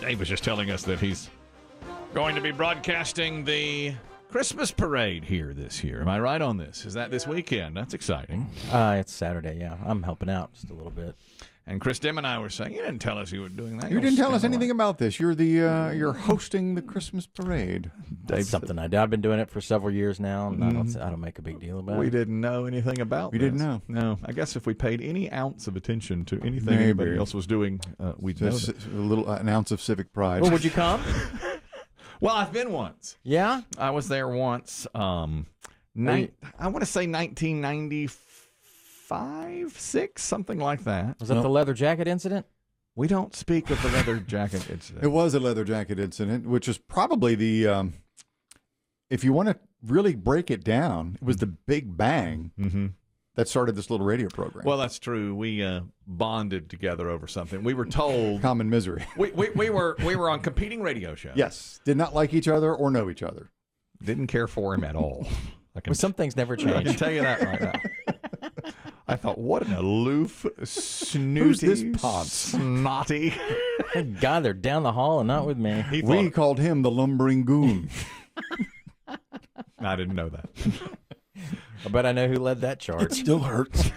Dave was just telling us that he's going to be broadcasting the Christmas parade here this year. Am I right on this? Is that this weekend? That's exciting. It's Saturday, yeah. I'm helping out just a little bit. And Chris Demm and I were saying, you didn't tell us you were doing that. You didn't tell us anything about this. You're hosting the Christmas parade. That's something I do. I've been doing it for several years now, and I don't make a big deal about it. We didn't know anything about We this. didn't know. No. I guess if we paid any ounce of attention to anything anybody else was doing, we'd know that. An ounce of civic pride. Well, would you come? Well, I've been once. Yeah? I was there once. I want to say 1995, 6, something like that. Was that the leather jacket incident? We don't speak of the leather jacket incident. It was a leather jacket incident, which is probably the, if you want to really break it down, it was the Big Bang that started this little radio program. Well, that's true. We bonded together over something. We were told common misery. we were on competing radio shows. Yes, did not like each other or know each other. Didn't care for him at all. Some things never change. I can tell you that right now. I thought, what an aloof, snooty, Who's this Ponce? snotty. Thank God they're down the hall and not with me. We called him the lumbering goon. I didn't know that. I bet I know who led that charge. It still hurts.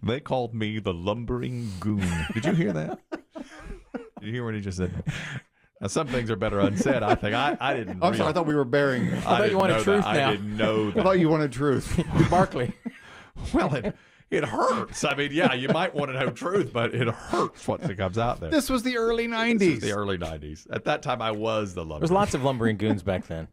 They called me the lumbering goon. Did you hear that? Did you hear what he just said? Now, some things are better unsaid, I think. I didn't. I'm sorry, I thought we were bearing. I thought you wanted truth now. I didn't know that. I thought you wanted truth. Barkley. Well, it hurts. I mean, yeah, you might want to know truth, but it hurts once it comes out there. This was the early 90s. This was the early 90s. At that time, I was the lumbering. There's lots of lumbering goons back then.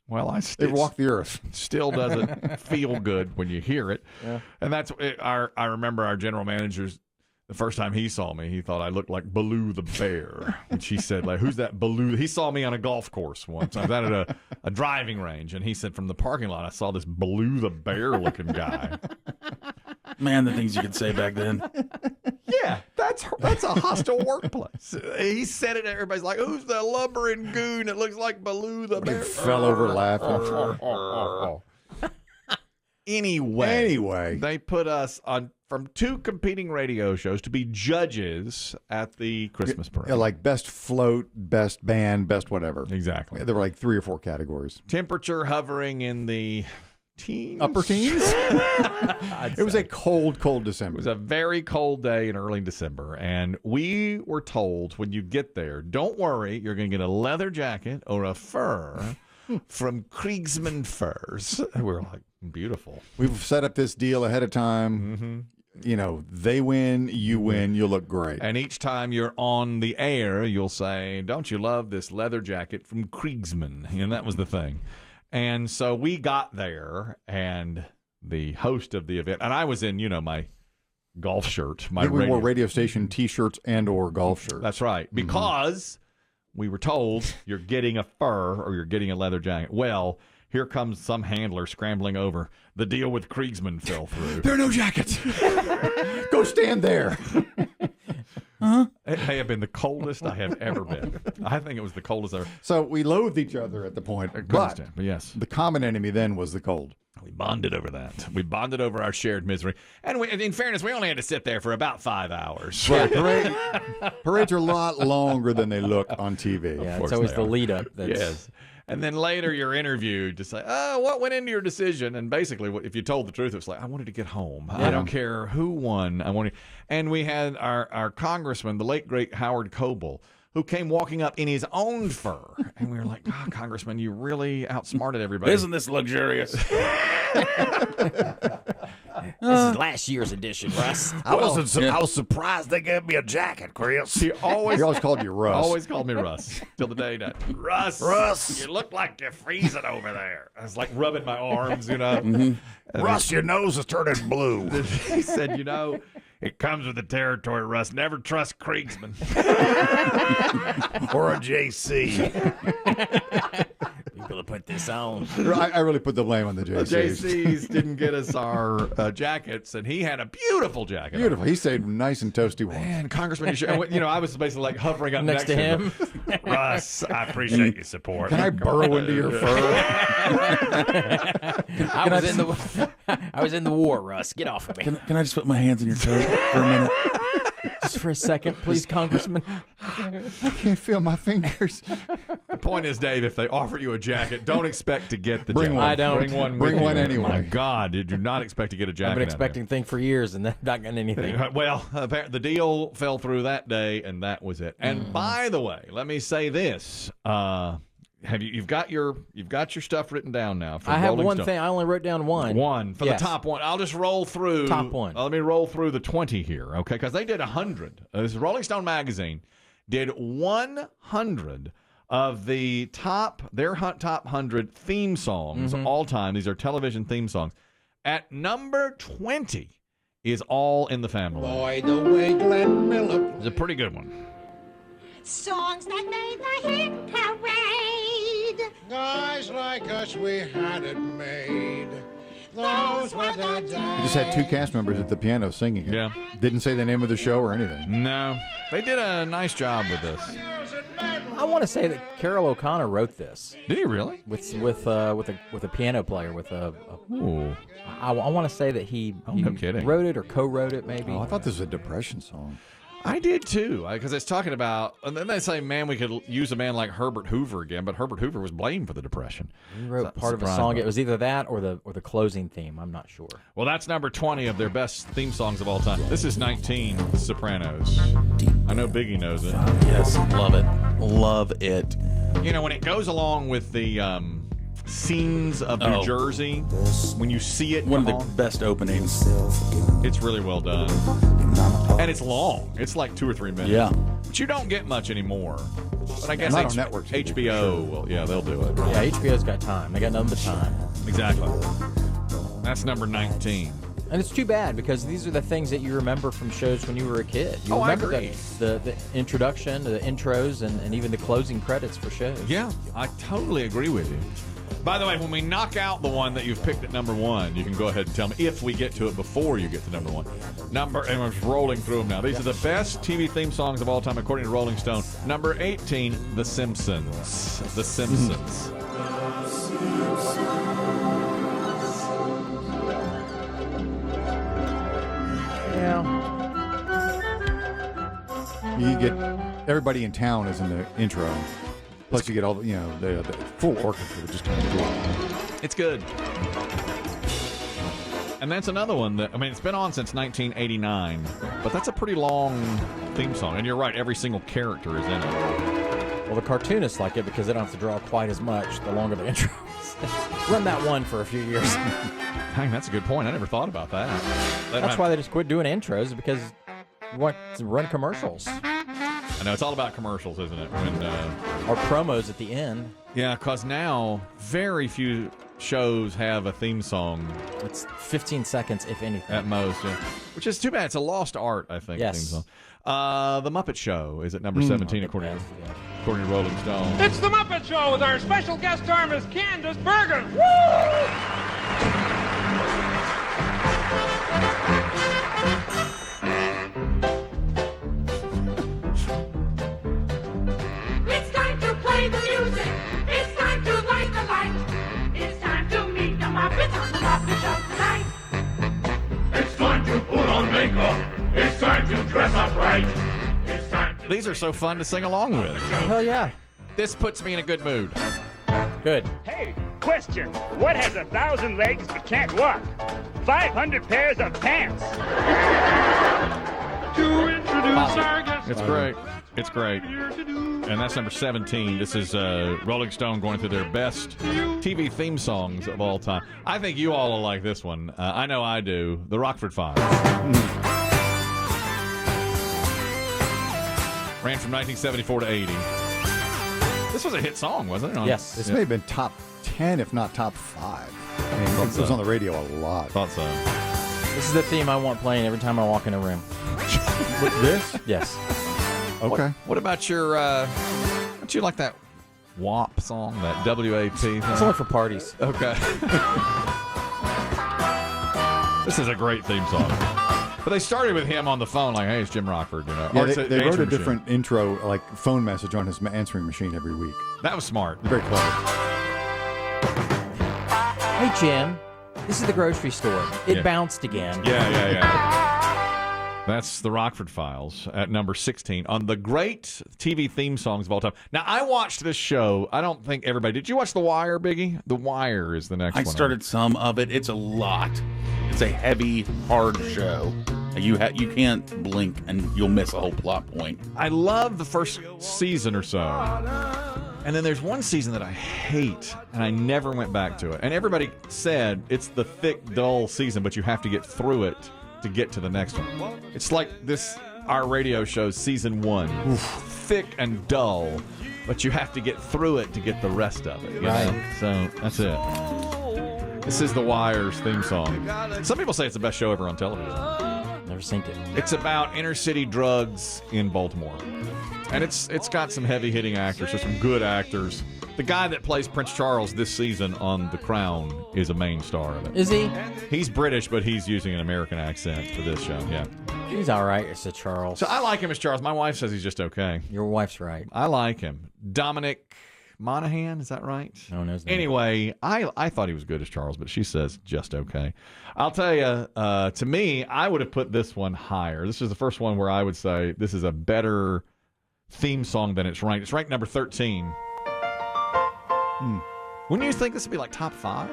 Well, They walked the earth. Still doesn't feel good when you hear it. Yeah. And that's I remember our general manager's, the first time he saw me, he thought I looked like Baloo the bear. And she said, like, who's that Baloo? He saw me on a golf course once. I was out at a driving range, and he said, from the parking lot, I saw this Baloo the bear looking guy. Man, the things you could say back then. Yeah, that's a hostile workplace. He said it, and everybody's like, who's the lumbering goon that looks like Baloo the bear? Fell over laughing. Anyway, they put us on from 2 competing radio shows to be judges at the Christmas parade. Yeah, like best float, best band, best whatever. Exactly. There were like 3 or 4 categories. Temperature hovering in the teens. Upper teens? It was a cold December. It was a very cold day in early December, and we were told when you get there, don't worry, you're going to get a leather jacket or a fur from Kriegsman Furs. We were like, beautiful. We've set up this deal ahead of time. You know, they win, you win, you'll look great. And each time you're on the air, you'll say, don't you love this leather jacket from Kriegsman? And that was the thing. And so we got there, and the host of the event, and I was in, my golf shirt. We wore radio station T-shirts and or golf shirts. That's right, because we were told you're getting a fur or you're getting a leather jacket. Well, here comes some handler scrambling over. The deal with Kriegsman fell through. There are no jackets. Go stand there. It may have been the coldest I have ever been. I think it was the coldest ever. So we loathed each other at the point, but yes, the common enemy then was the cold. We bonded over that. We bonded over our shared misery. And in fairness, we only had to sit there for about 5 hours. Right. Parades are a lot longer than they look on TV. Yeah, it's always the lead up. Yes. And then later you're interviewed to say, what went into your decision? And basically, if you told the truth, it was like, I wanted to get home. Yeah. I don't care who won. I wanted. And we had our congressman, the late, great Howard Coble, who came walking up in his own fur. And we were like, Congressman, you really outsmarted everybody. Isn't this luxurious? This is last year's edition, Russ. I was surprised they gave me a jacket, Chris. He always called you Russ. Always called me Russ. Till the day that Russ, you look like you're freezing over there. I was like rubbing my arms, Russ, your nose is turning blue. He said, it comes with the territory, Russ. Never trust Kriegsman. Or a JC. People have put this on. I really put the blame on the JCs. The JCs didn't get us our jackets, and he had a beautiful jacket. Beautiful. He stayed nice and toasty warm. Man, Congressman, I was basically like hovering up next to him. Russ, I appreciate your support. Can I burrow into your fur? I was in the war, Russ. Get off of me. Can I just put my hands in your coat for a minute? Just for a second, please, Congressman. I can't feel my fingers. The point is, Dave, if they offer you a jacket, don't expect to get the Bring jacket. one. I don't. Bring one. Bring with one you. anyway. My God, did you not expect to get a jacket? I've been out of expecting things for years and then not getting anything. Well, the deal fell through that day, and that was it. And by the way, let me say this: you've got your stuff written down now? I have Rolling one Stone. thing. I only wrote down one. One for Yes. the top one. I'll just roll through Top one. Let me roll through the 20 here, okay? Because they did 100. This is Rolling Stone magazine did 100 of the top 100 theme songs all time. These are television theme songs. At number 20 is All in the Family. Boy, the way Glenn Miller. It's a pretty good one. Songs that made the hit parade. Guys like us, we had it made. Those were the days. You just had two cast members at the piano singing it. Yeah. Didn't say the name of the show or anything. No, they did a nice job with this. I want to say that Carol O'Connor wrote this Did he really? with a piano player with a. Ooh. I want to say that he no kidding. wrote it or co-wrote it maybe. Oh, I thought this was a Depression song. I did too, because it's talking about, and then they say, man, we could use a man like Herbert Hoover again, but Herbert Hoover was blamed for the Depression. He wrote So- part of a surprised song. by It was either that or the closing theme. I'm not sure. Well, that's number 20 of their best theme songs of all time. This is 19, The Sopranos. I know Biggie knows it. Yes, love it. Love it. You know, when it goes along with the scenes of New Oh. Jersey, when you see it One of come the on, best openings. it's really well done. And it's long. It's like 2 or 3 minutes. Yeah. But you don't get much anymore. But I guess Not on networks either, HBO, well, yeah, they'll do it. Yeah, HBO's got time. They got nothing but time. Exactly. That's number 19. And it's too bad because these are the things that you remember from shows when you were a kid. You Oh, I remember agree. the introduction, the intros, and even the closing credits for shows. Yeah, I totally agree with you. By the way, when we knock out the one that you've picked at number 1, you can go ahead and tell me if we get to it before you get to number 1. And I'm just rolling through them now. These are the best TV theme songs of all time, according to Rolling Stone. Number 18, The Simpsons. The Simpsons. Yeah. You get everybody in town is in the intro. Plus, you get all the full orchestra just kind of do it. It's good. And that's another one that, I mean, it's been on since 1989, but that's a pretty long theme song. And you're right, every single character is in it. Well, the cartoonists like it because they don't have to draw quite as much the longer the intro is. Run that one for a few years. Dang, that's a good point. I never thought about that. That's why they just quit doing intros because you want to run commercials I know, it's all about commercials, isn't it? When, or promos at the end. yeah, because now very few shows have a theme song It's 15 seconds, if anything. at most, yeah. Which is too bad. It's a lost art, I think. Yes. Theme song. The Muppet Show is at number 17, according to Rolling Stone. It's the Muppet Show with our special guest star, Miss Candace Bergen. It's time to play the music. It's time to light the light. It's time to meet the Muppets on the Muppet Show tonight. It's time to put on makeup. It's time to dress up right. It's time to... These are so fun to sing along with. Hell yeah. This puts me in a good mood. Good. Hey, question. What has 1,000 legs but can't walk? 500 pairs of pants. To introduce our guest. It's great. It's great. And that's number 17. This is Rolling Stone going through their best TV theme songs of all time. I think you all will like this one. I know I do. The Rockford Five. Ran from 1974 to 80. This was a hit song, wasn't it? Yes. This may have been top 10, if not top 5. I mean, it was on the radio a lot. Thought so. This is the theme I want playing every time I walk in a room. With this? Yes. Okay. What about your, don't you like that WAP song, that WAP thing? It's only for parties. Okay. This is a great theme song. But they started with him on the phone, like, hey, it's Jim Rockford, you know. Yeah, Or it's they the wrote a answering machine. different intro, like phone message on his answering machine every week. That was smart. Very clever. Hey, Jim. This is the grocery store. It Yeah. bounced again. Yeah. That's the Rockford Files at number 16 on the great TV theme songs of all time. Now, I watched this show. I don't think everybody did. You watch The Wire, Biggie? The Wire is the next one. I started some of it. It's a lot. It's a heavy, hard show. You can't blink and you'll miss a whole plot point. I love the first season or so. And then there's one season that I hate, and I never went back to it. And everybody said it's the thick, dull season, but you have to get through it to get to the next one. It's like our radio show's season 1. Thick and dull, but you have to get through it to get the rest of it. You know? So that's it. This is The Wire's theme song. Some people say it's the best show ever on television. Never seen it. It's about inner city drugs in Baltimore. And it's got some heavy-hitting actors, so some good actors. The guy that plays Prince Charles this season on The Crown is a main star of it. Is he? He's British, but he's using an American accent for this show, yeah. He's all right. It's a Charles. So I like him as Charles. My wife says he's just okay. Your wife's right. I like him. Dominic Monaghan, is that right? No, no. Anyway, I thought he was good as Charles, but she says just okay. I'll tell you, to me, I would have put this one higher. This is the first one where I would say this is a better theme song than it's ranked. It's ranked number 13. Wouldn't you think this would be like top 5?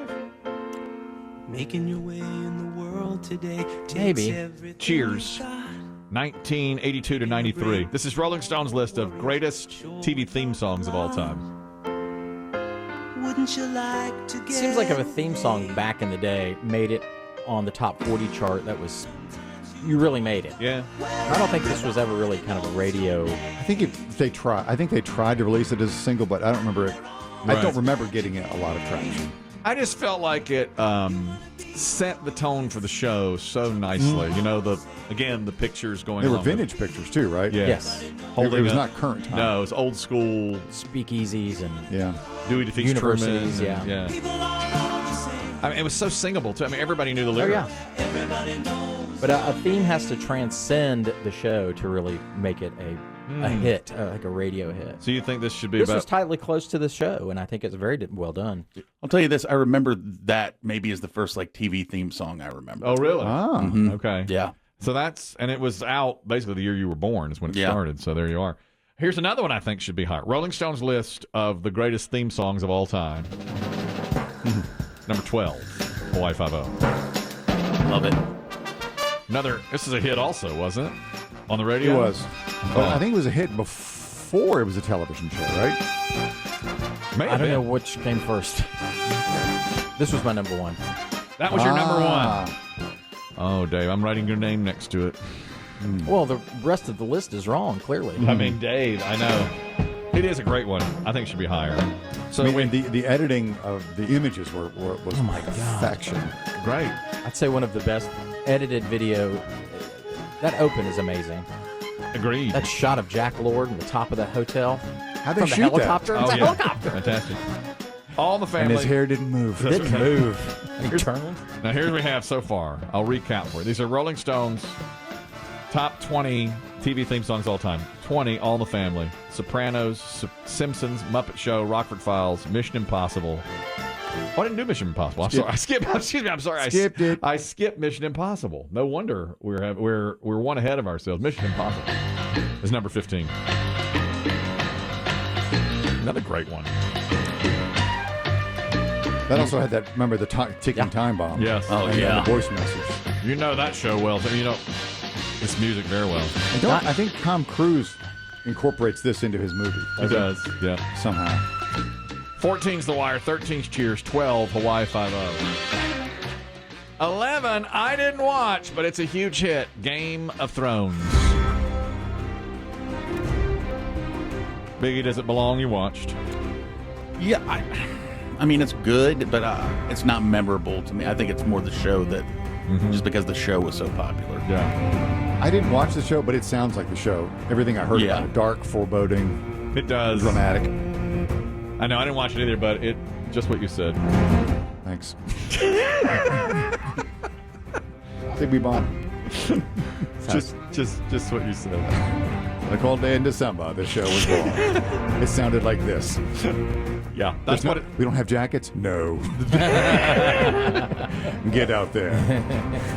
Making your way in the world today. Maybe. Cheers. 1982 to 93. This is Rolling Stone's list of greatest TV theme songs of all time. Wouldn't you like to get Seems like if a theme song back in the day made it on the top 40 chart, you really made it. Yeah. I don't think this was ever really kind of a radio. I think they tried to release it as a single, but I don't remember it. Right. I don't remember getting a lot of traction. I just felt like it set the tone for the show so nicely. You know, the pictures going They were along with- vintage pictures too, right? Yeah. Yes. It was not current time. No, it was old school. Speakeasies and Yeah. Dewey Defeats Truman. Universities, and- yeah. I mean, it was so singable too. I mean, everybody knew the lyrics. But a theme has to transcend the show to really make it a hit, like a radio hit. So you think this should be This about? was tightly close to the show, and I think it's very well done. I'll tell you this. I remember that maybe is the first TV theme song I remember. Oh, really? Ah. Okay. Yeah. So and it was out basically the year you were born is when it started. So there you are. Here's another one I think should be higher. Rolling Stone's list of the greatest theme songs of all time. Number 12, Hawaii 5-0. Love it. This is a hit also, wasn't it? On the radio? It was. But I think it was a hit before it was a television show, right? May I have don't know been. which came first. This was my number 1. That was your number 1. Oh, Dave, I'm writing your name next to it. Well, the rest of the list is wrong, clearly. I mean, Dave, I know. It is a great one. I think it should be higher. So the editing of the images was perfection. Great. I'd say one of the best edited video. That open is amazing. Agreed. That shot of Jack Lord in the top of that hotel. How'd they from the shoot helicopter. that? It's a yeah. helicopter. Fantastic. All the And family. his hair didn't move. It didn't move. And he turned. Now, here's what we have so far. I'll recount for you. These are Rolling Stones' top 20 TV theme songs all time. 20, All in the Family. Sopranos, Simpsons, Muppet Show, Rockford Files, Mission Impossible. Oh, I didn't do Mission Impossible. I'm sorry. I skipped. Excuse me. I'm sorry. Skipped it. I skipped Mission Impossible. No wonder we're one ahead of ourselves. Mission Impossible is number 15. Another great one. That also had that. Remember the ticking time bomb? Yes. Oh, And yeah. the voice message. You know that show well. So you know this music very well. I think Tom Cruise incorporates this into his movie. He does. Yeah. Somehow. 14's The Wire, 13's Cheers, 12 Hawaii 5-0. 11 I didn't watch, but it's a huge hit. Game of Thrones. Biggie, does it belong? You watched. Yeah, I mean, it's good, but it's not memorable to me. I think it's more the show that, just because the show was so popular. Yeah. I didn't watch the show, but it sounds like the show. Everything I heard about it. Dark, foreboding, It does. dramatic. I know I didn't watch it either, but it just what you said. Thanks. Think we bought. Just what you said. On a cold day in December, the show was born. It sounded like this. Yeah, that's what it. We don't have jackets? No. Get out there.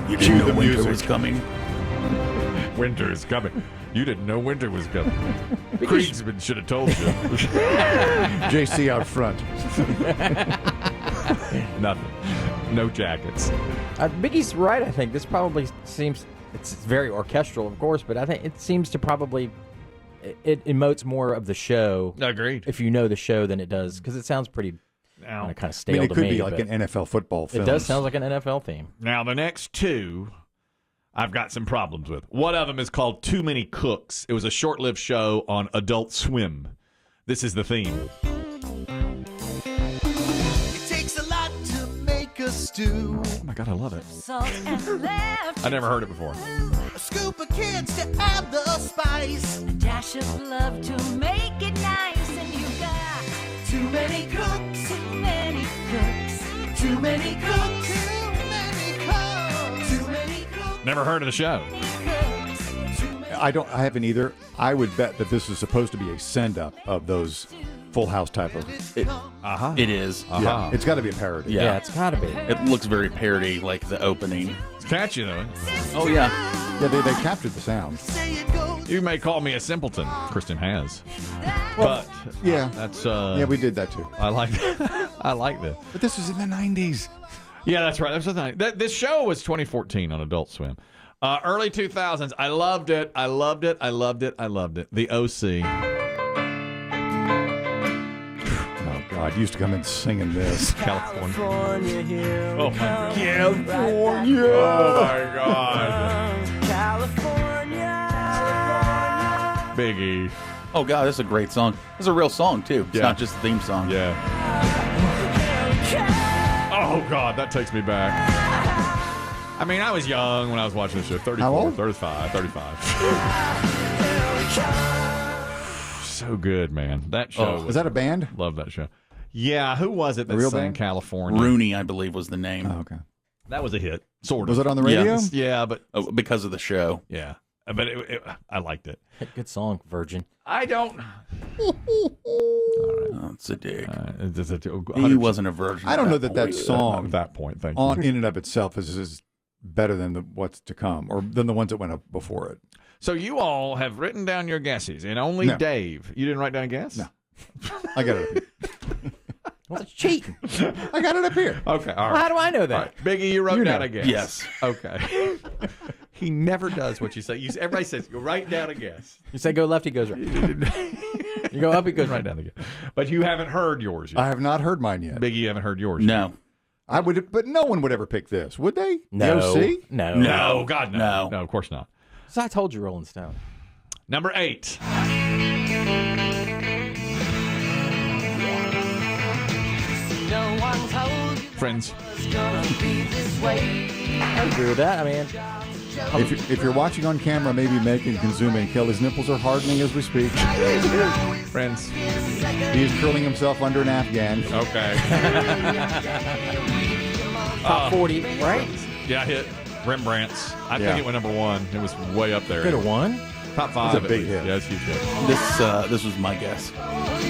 You Cue didn't know the winter music. was coming. Winter is coming. You didn't know winter was coming. Kriegsman should have told you. JC out front. Nothing. No jackets. Biggie's right, I think. This probably seems, it's very orchestral, of course, but I think it seems to probably, it emotes more of the show. Agreed. If you know the show than it does, because it sounds pretty kind of stale I mean, it to could me. be like an NFL football film. It does sound like an NFL theme. Now, the next two, I've got some problems with. One of them is called Too Many Cooks. It was a short-lived show on Adult Swim. This is the theme. It takes a lot to make a stew. Oh, my God, I love it. Salt and left. I never heard it before. A scoop of kids to add the spice. A dash of love to make it nice. And you got Too many cooks. too many cooks. Too many cooks. Too many cooks. Too many cooks. Never heard of the show. I haven't either. I would bet that this is supposed to be a send-up of those Full House type of. It is. Yeah, it's got to be a parody. Yeah. Yeah, it's got to be. It looks very parody, like the opening. It's catchy, though. Oh, yeah. Yeah, they captured the sound. Say it goes. You may call me a simpleton. Kristen has. But Yeah, that's... yeah, we did that too. I like I like that. But this was in the 90s. Yeah, that's right. That's the thing. This show was 2014 on Adult Swim. Early 2000s. I loved it. I loved it. I loved it. I loved it. The OC. Oh God, you used to come in singing this. California. Oh my God. California. Oh my God. Biggie. Oh, God, this is a great song. It's a real song, too. It's Yeah. not just a theme song. Yeah. Oh God, that takes me back. I mean, I was young when I was watching the show. 34, How old? 35. So good, man. That show. Is that a band? Love that show. Yeah, who was it that real sang band? California? Rooney, I believe, was the name. Oh, okay. That was a hit. Sort of. Was it on the radio? Yeah, but Oh, because of the show. yeah, but I liked it. Good song, Virgin. I don't. Oh, it's a dig. He wasn't a virgin. I don't know at that point. song At that point, thank you. on in and of itself is better than what's to come, or than the ones that went up before it. So you all have written down your guesses, and only No. Dave. You didn't write down a guess? No. I got it. Well, it's cheating. I got it up here. Okay, all Well, right. how do I know that? All right. Biggie, you wrote You down know. a guess. Yes. Okay. He never does what you say. Everybody says, you write down a guess. You say go left, he goes right. You go up, he goes Write right. down the guess. But you haven't heard yours yet. I have not heard mine yet. Biggie, you haven't heard yours yet. No. I would, but no one would ever pick this, would they? No. The OC? No. No, God, no. No. No, of course not. So I told you, Rolling Stone. Number 8. Friends. I agree with that. I mean, If you're watching on camera, maybe Megan can zoom in. Kelly's nipples are hardening as we speak. Friends. He is curling himself under an Afghan. Okay. top 40, right? Yeah, I hit Rembrandt's. I think Yeah. it went number 1. It was way up there. Could have won. Top 5. It's a big at least. hit. Yeah, it's a huge hit. This was my guess.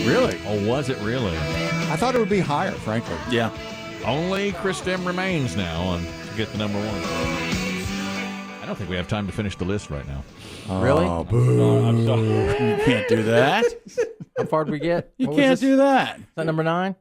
Really? Oh, was it really? I thought it would be higher, frankly. Yeah. Only Chris Demm remains now to get the number 1. I don't think we have time to finish the list right now. Really? Oh, boo. I'm sorry. You can't do that. How far did we get? You What was can't this? do that. Is that number 9?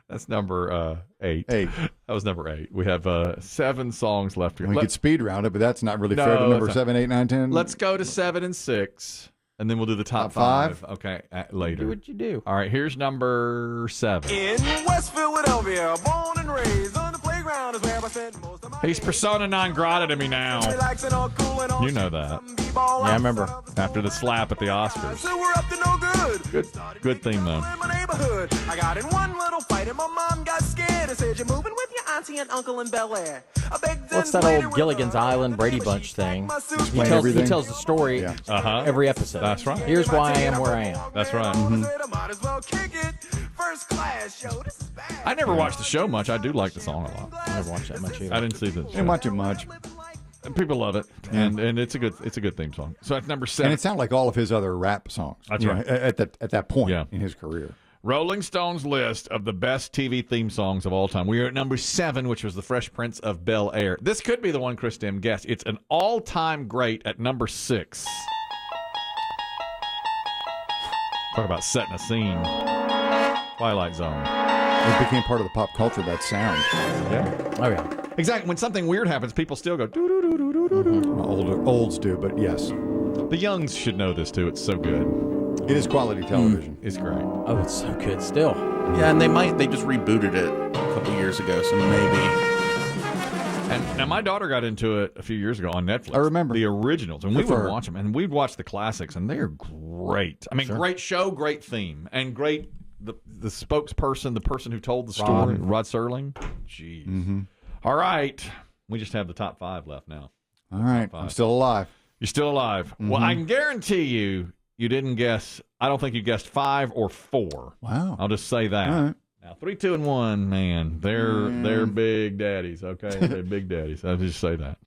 That's number 8. 8. That was number 8. We have 7 songs left. We could speed round it, but that's not really No, fair to number that's not- 7, 8, 9, 10. Let's go to 7 and 6, and then we'll do the top Top five? 5. Okay, Do later. what you do. All right, here's number 7. In West Philadelphia, born and raised on the playground is where I spent most of my He's persona non grata to me now. relaxing all cool and all You know that. Yeah, I remember. After the slap at the Oscars. So we're up to no good. Good theme, though. In my neighborhood, I got in one little fight and my mom got scared and said, "You're moving with your auntie and uncle in Bel Air." What's that old Gilligan's Island Brady Bunch thing? He Explain tells, everything. he tells the story Yeah. Uh-huh. every episode. That's right. Here's why I am where I am. That's right. Might as well kick it. First class show. This is bad. I never watched the show much. I do like the song a lot. I never watched that much either. I didn't see the Didn't watch it much. People love it, and it's a good theme song. So that's number 7. And it sounded like all of his other rap songs. That's you know, right. at that point Yeah. in his career. Rolling Stone's list of the best TV theme songs of all time. We are at number 7, which was The Fresh Prince of Bel-Air. This could be the one Chris Demm guessed. It's an all-time great at number 6. Talk about setting a scene. Twilight Zone. It became part of the pop culture, that sound. Yeah. Oh, yeah. Exactly. When something weird happens, people still go doo-doo-doo-doo-doo-doo. Olds do, but yes. The youngs should know this, too. It's so good. It is quality television. It's great. Oh, it's so good still. Yeah, and they just rebooted it a couple years ago, so maybe. And now my daughter got into it a few years ago on Netflix. I remember. The originals, and we Good for would her. watch them, and we'd watch the classics, and they are great. I mean, great show, great theme, and great the spokesperson, the person who told the story, Rod Serling. Jeez. Mm-hmm. All right, we just have the top 5 left now. All right, I'm still alive. You're still alive. Mm-hmm. Well, I can guarantee you didn't guess. I don't think you guessed 5 or 4. Wow. I'll just say that. All right. Now, 3, 2, and 1, man, they're big daddies. Okay, they're big daddies. I'll just say that.